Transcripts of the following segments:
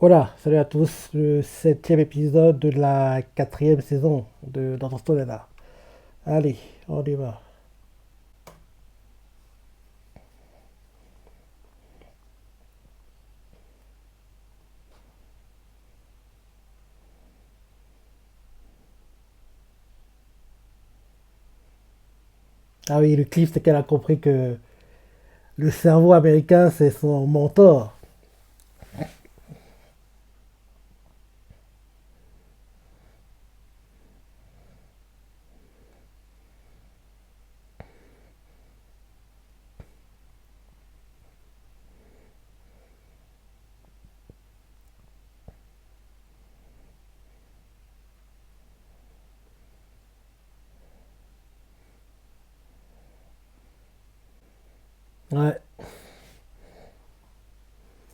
Hola, salut à tous, le septième épisode de la quatrième saison de Dans ton Story-là. Allez, on y va. Ah oui, le clip, c'est qu'elle a compris que le cerveau américain, c'est son mentor. Ouais.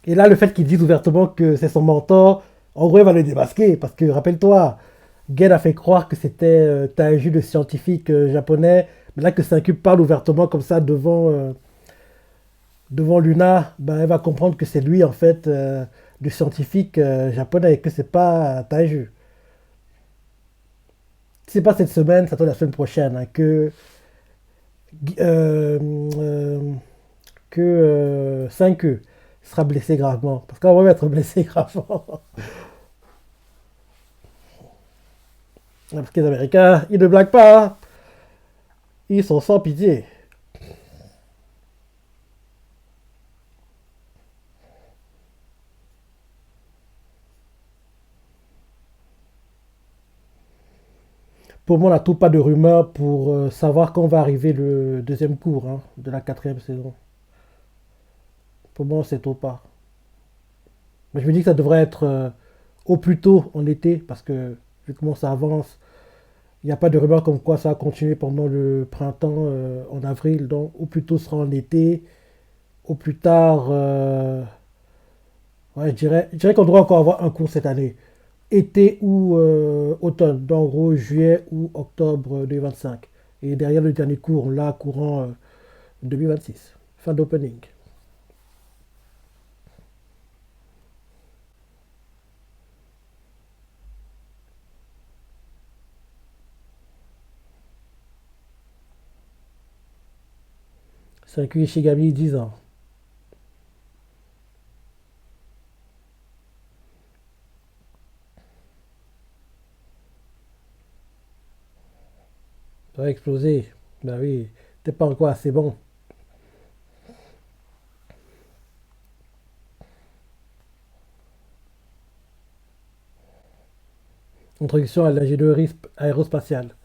Et là, le fait qu'il dise ouvertement que c'est son mentor, en gros, il va le démasquer. Parce que, rappelle-toi, Gen a fait croire que c'était Taiju, le scientifique japonais. Mais là, que Sankyu parle ouvertement comme ça devant Luna, ben, elle va comprendre que c'est lui, en fait, le scientifique japonais, et que c'est pas Taiju. Si c'est pas cette semaine, ça tombe la semaine prochaine, hein, euh, euh, que 5 sera blessé gravement. Parce qu'on va être blessé gravement. Parce que les Américains, ils ne blaguent pas, hein. Ils sont sans pitié. Pour moi, on n'a tout pas de rumeurs pour savoir quand va arriver le deuxième cours, hein, de la quatrième saison. Pour moi, on sait tout pas. Mais je me dis que ça devrait être au plus tôt en été, parce que vu comment ça avance, il n'y a pas de rumeur comme quoi ça va continuer pendant le printemps, en avril. Donc, au plus tôt sera en été, au plus tard, ouais, je dirais qu'on devrait encore avoir un cours cette année. Été ou automne, donc en gros juillet ou octobre 2025. Et derrière le dernier cours, là, courant 2026. Fin d'opening. 5 Ishigami, 10 ans. Ça va exploser. Ben oui, t'es pas encore assez bon. Introduction à l'ingénierie aérospatiale.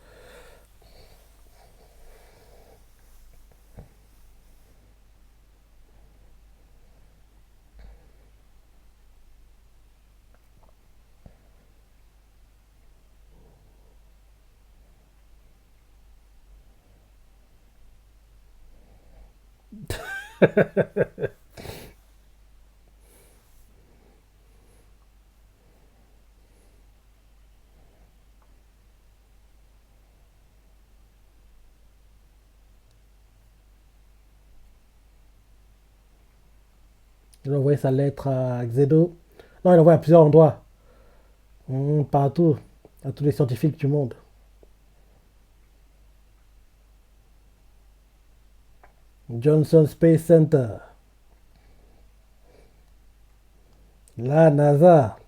Il a envoyé sa lettre à Xedo. Non, il a envoyé à plusieurs endroits. Partout. À tous les scientifiques du monde. Johnson Space Center. La NASA.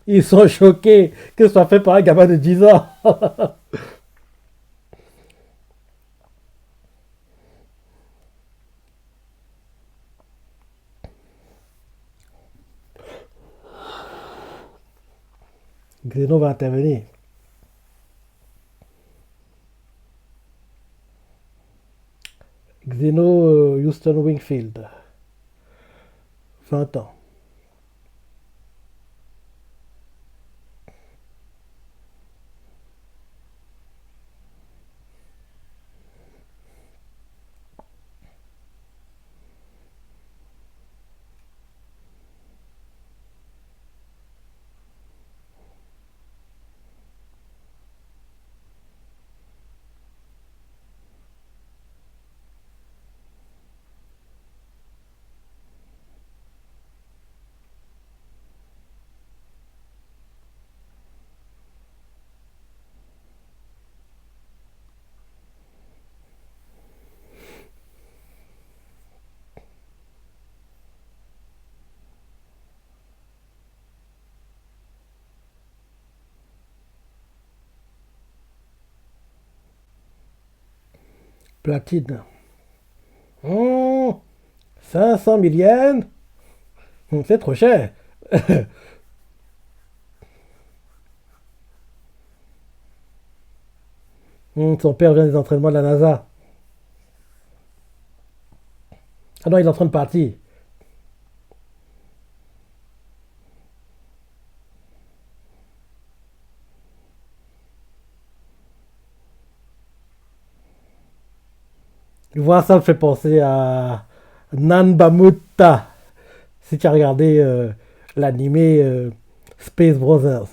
Ils sont choqués que ce soit fait par un gamin de 10 ans. Xeno va intervenir. Xeno Houston Wingfield, 20 ans. Platine. Mmh, 500 000 yens. C'est trop cher. Son père vient des entraînements de la NASA. Ah non, il est en train de partir. Voir ça me fait penser à Nanbamutta. Si tu as regardé l'animé Space Brothers.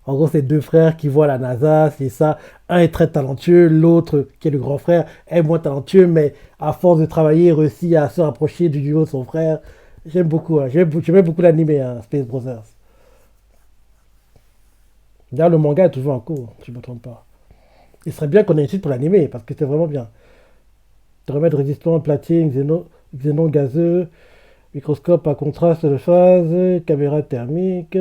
En gros, c'est deux frères qui voient la NASA, c'est ça. Un est très talentueux, l'autre, qui est le grand frère, est moins talentueux, mais à force de travailler, il réussit à se rapprocher du niveau de son frère. J'aime beaucoup, hein. J'aime beaucoup l'animé, hein, Space Brothers. D'ailleurs, le manga est toujours en cours, si je ne me trompe pas. Il serait bien qu'on ait une suite pour l'animé, parce que c'est vraiment bien. De remettre résistant, platine, xénon gazeux, microscope à contraste de phase, caméra thermique.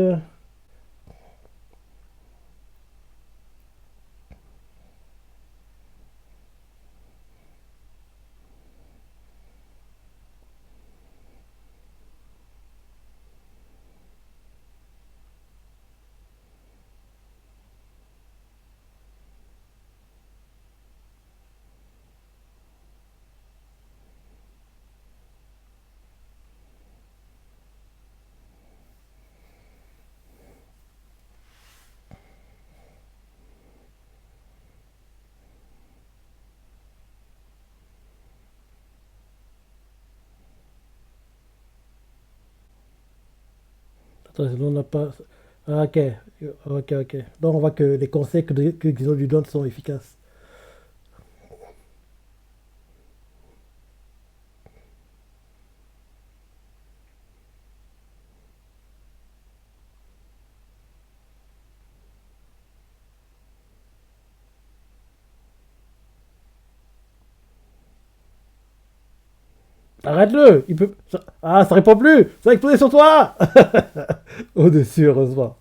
Attends, sinon on n'a pas. Ah, ok, ok, ok. Donc on voit que les conseils que Xeno lui donne sont efficaces. Arrête-le! Il peut. Ah, ça répond plus! Ça a explosé sur toi! Au-dessus, heureusement.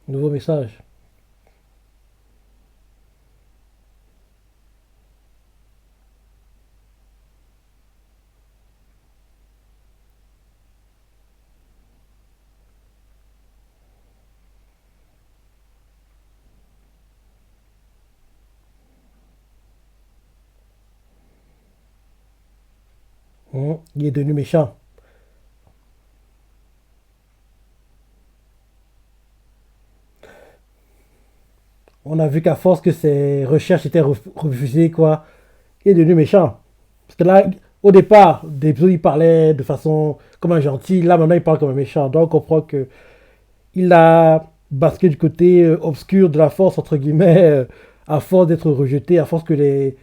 Nouveau message. Il est devenu méchant. On a vu qu'à force que ses recherches étaient refusées, quoi, il est devenu méchant. Parce que là, Au départ, des épisodes, il parlait de façon comme un gentil. Là, maintenant, il parle comme un méchant. Donc, on comprend que il a basculé du côté obscur de la force, entre guillemets, à force d'être rejeté, à force que les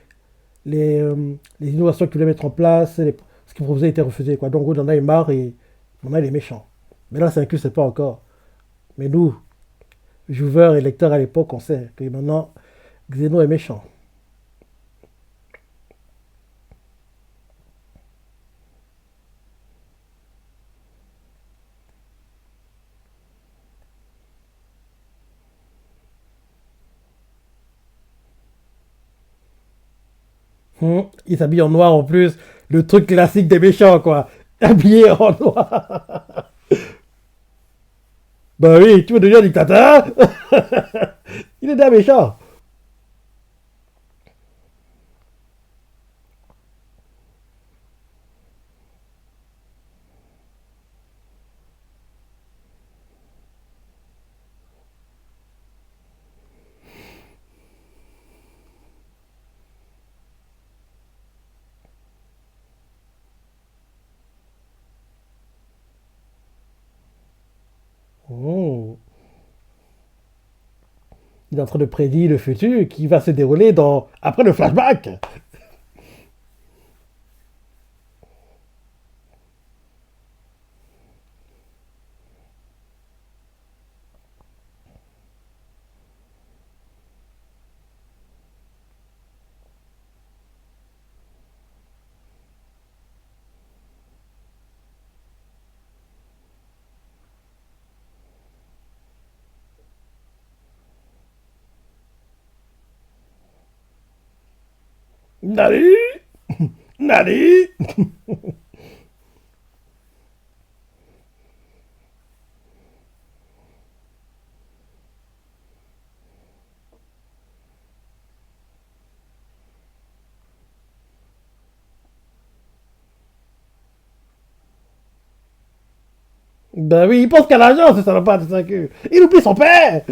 innovations qu'il voulait mettre en place, ce qu'il proposait était refusé. Quoi. Donc, on en a eu marre et maintenant, il est méchant. Mais là, c'est un que c'est pas encore. Mais nous, joueurs et lecteurs à l'époque, on sait que maintenant, Xeno est méchant. Il s'habille en noir en plus. Le truc classique des méchants, quoi. Habillé en noir. Bah oui, tu veux devenir dictateur. Il est déjà méchant. Hmm. Il est en train de prédire le futur qui va se dérouler après le flashback. Nani? Nani? Ben oui, il pense qu'à l'argent, c'est ça n'a pas de 5 queue. Il oublie son père.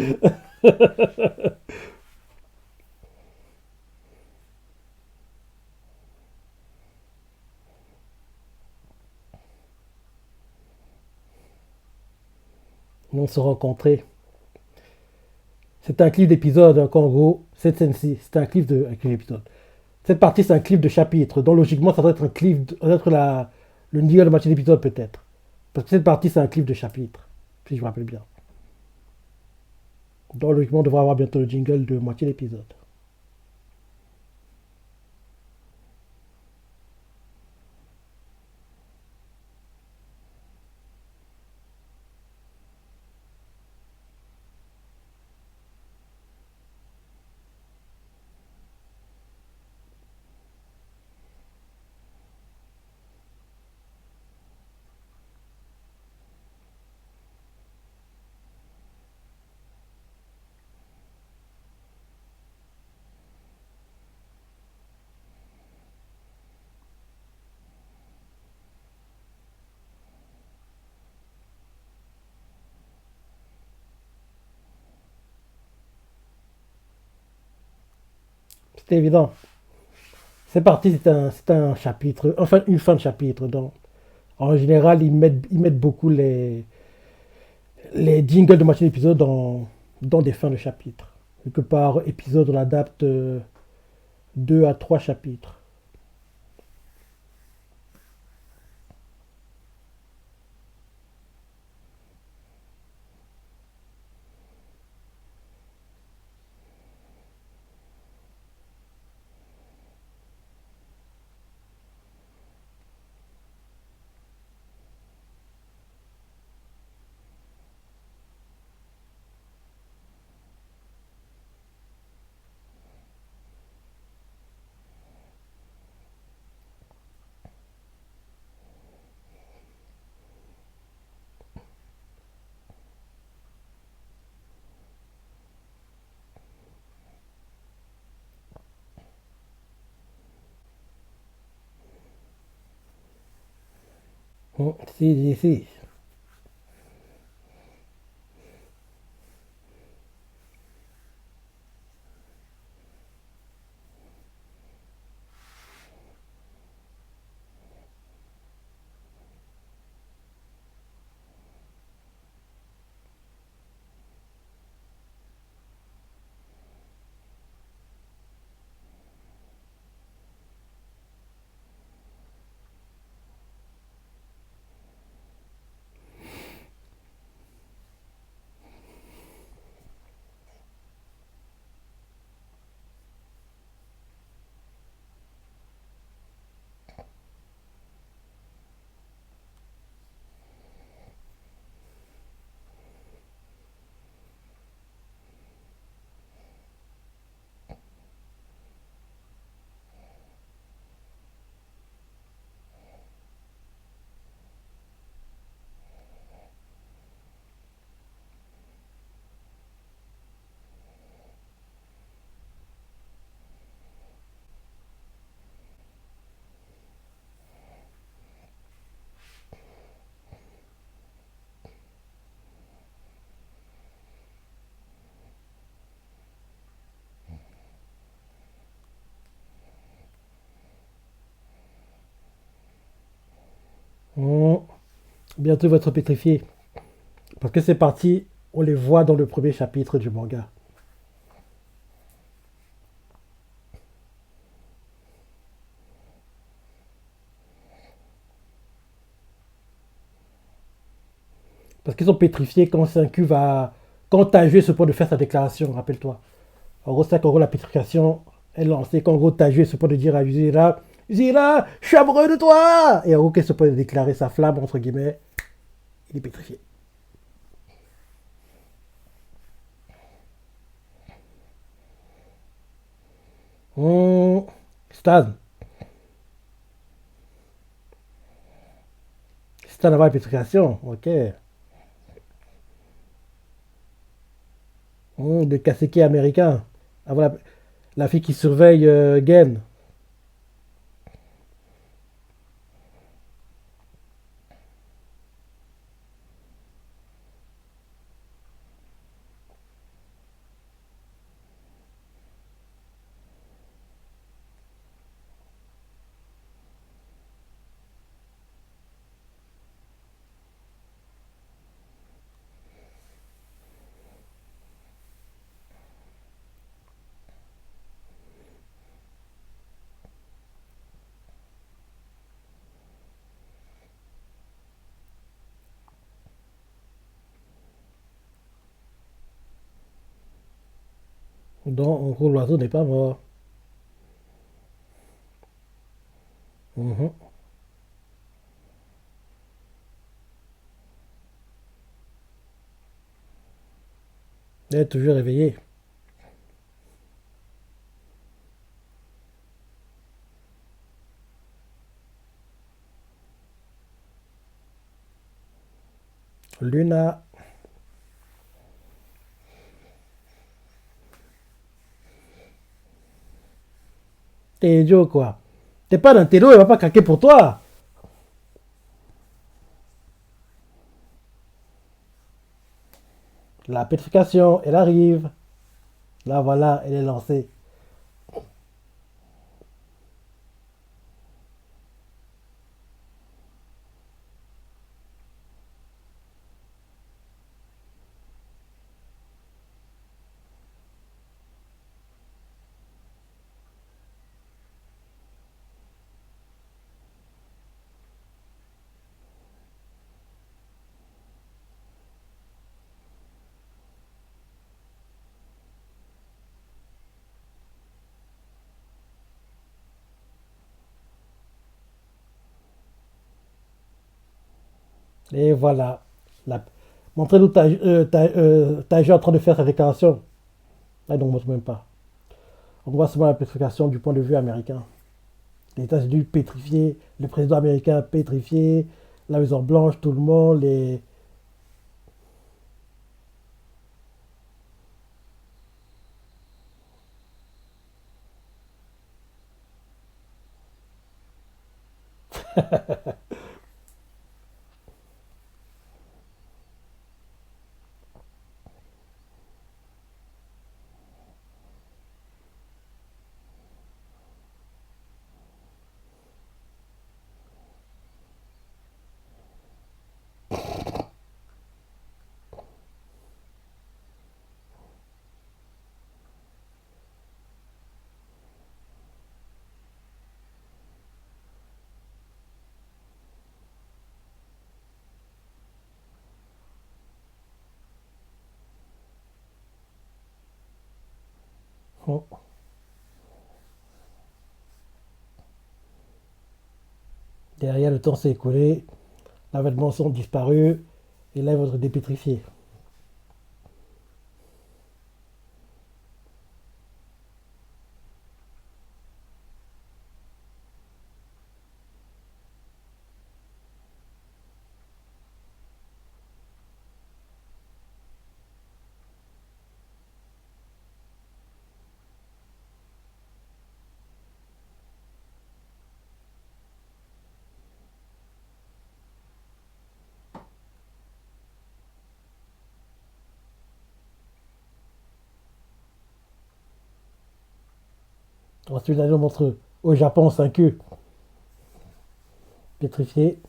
On se rencontrait. C'est un clip d'épisode, hein, en gros, cette scène-ci, c'est un clip de un clip d'épisode. Cette partie, c'est un clip de chapitre. Donc, logiquement, ça doit être un clip, ça doit être le niveau de moitié d'épisode, peut-être. Parce que cette partie, c'est un clip de chapitre, si je me rappelle bien. Donc, logiquement, on devrait avoir bientôt le jingle de moitié d'épisode. C'était évident. C'est parti, c'est un chapitre, enfin une fin de chapitre. Donc, en général, ils mettent beaucoup les jingles de moitié d'épisode dans des fins de chapitre. Quelque part, épisode, on adapte 2 à 3 chapitres. Si, si, si. Hmm. Bientôt ils vont être pétrifiés. Parce que c'est parti, on les voit dans le premier chapitre du manga. Parce qu'ils sont pétrifiés quand Senku va. Quand Taju est sur le point de faire sa déclaration, rappelle-toi. En gros, c'est qu'en gros, la pétrification est lancée. Quand en gros, Taju est sur le point de dire à Uzira, Uzira, je suis amoureux de toi. Et en gros, qu'elle se peut de déclarer sa flamme, entre guillemets, il est pétrifié. Hmm. Stan. Stan avant la pétrification, ok. De Kaseki américain. Avant la fille qui surveille Gen. Donc, en gros, l'oiseau n'est pas mort. Mhm. Elle est toujours éveillée. Luna, t'es idiot quoi. T'es pas dans tes dos, elle va pas craquer pour toi. La pétrification, elle arrive. Là, voilà, elle est lancée. Et voilà. La... Montrez-nous ta en train de faire sa déclaration. Là, donc, on ne montre même pas. On voit seulement la pétrification du point de vue américain. Les États-Unis pétrifiés, le président américain pétrifié, la Maison Blanche, tout le monde, les. Oh. Derrière, le temps s'est écoulé, les vêtements sont disparus, et là, ils vont être dépétrifiés. Ensuite, là, on montre au Japon 5 pétrifié.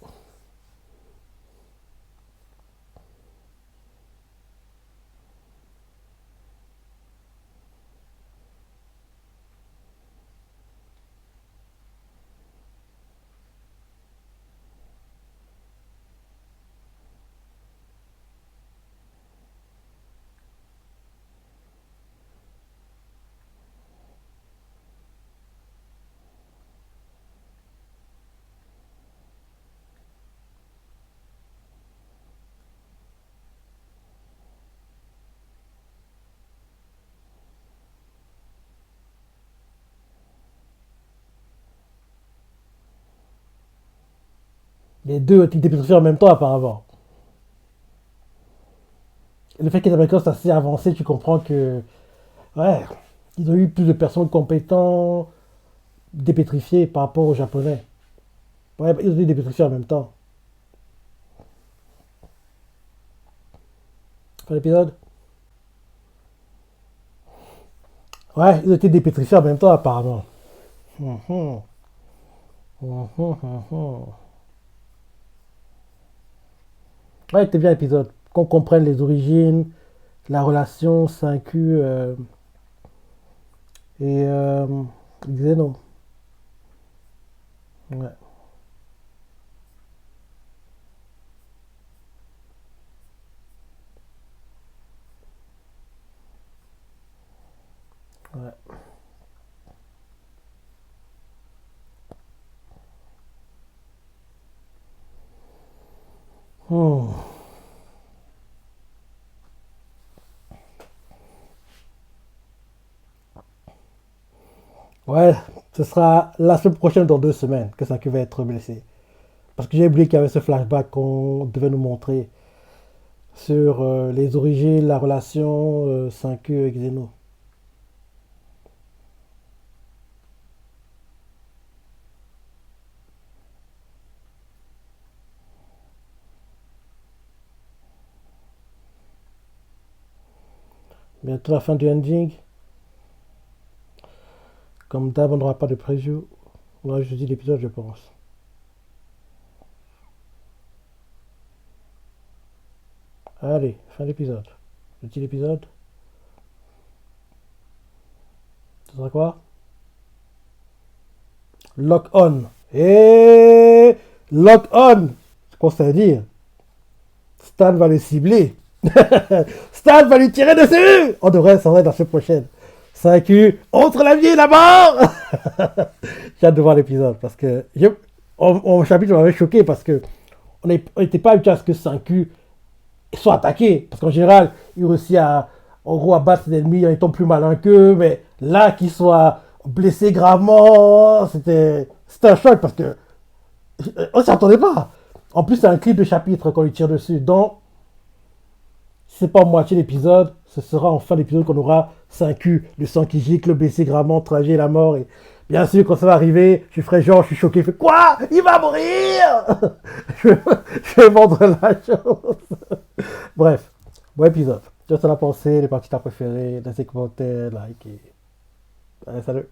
Les deux ont été dépétrifiés en même temps, apparemment. Et le fait que les Américains soient assez avancés, tu comprends que, ouais, ils ont eu plus de personnes compétentes dépétrifiées par rapport aux Japonais. Ouais, ils ont été dépétrifiés en même temps. Fin l'épisode. Ouais, ils ont été dépétrifiés en même temps, apparemment. Mhm. Mhm, mhm. Ouais, c'était bien l'épisode. Qu'on comprenne les origines, la relation 5Q et Xeno. Ouais, ouais. Hmm. Ouais, ce sera la semaine prochaine, dans 2 semaines, que 5Q va être blessé. Parce que j'ai oublié qu'il y avait ce flashback qu'on devait nous montrer sur les origines, la relation 5Q et Xeno. Bientôt la fin du ending. Comme d'hab, on n'aura pas de preview. On aura juste dit l'épisode, je pense. Allez, fin d'épisode. Je dis l'épisode. Ce sera quoi? Lock on. Et lock on. C'est quoi ça veut dire? Stan va le cibler. Stan va lui tirer dessus. On devrait s'en être la semaine prochaine. 5Q entre la vie et la mort. J'ai hâte de voir l'épisode parce que mon chapitre m'avait choqué parce que on n'était pas habitué à ce que 5Q soit attaqué. Parce qu'en général, il réussit à, en gros, à battre ses ennemis en étant plus malin qu'eux. Mais là, qu'il soit blessé gravement, c'était un choc parce que on s'y attendait pas. En plus, c'est un clip de chapitre qu'on lui tire dessus. Donc, si c'est pas en moitié l'épisode, ce sera en fin d'épisode qu'on aura 5Q, le sang qui gicle, blessé gravement, trajet la mort. Et bien sûr, quand ça va arriver, je ferai genre, je suis choqué, je fais quoi? Il va mourir. je, je vais vendre la chose. Bref, bon épisode. Tu as la pensée, les parties que t'as préférées, laissez commentaires, like et... Allez, salut.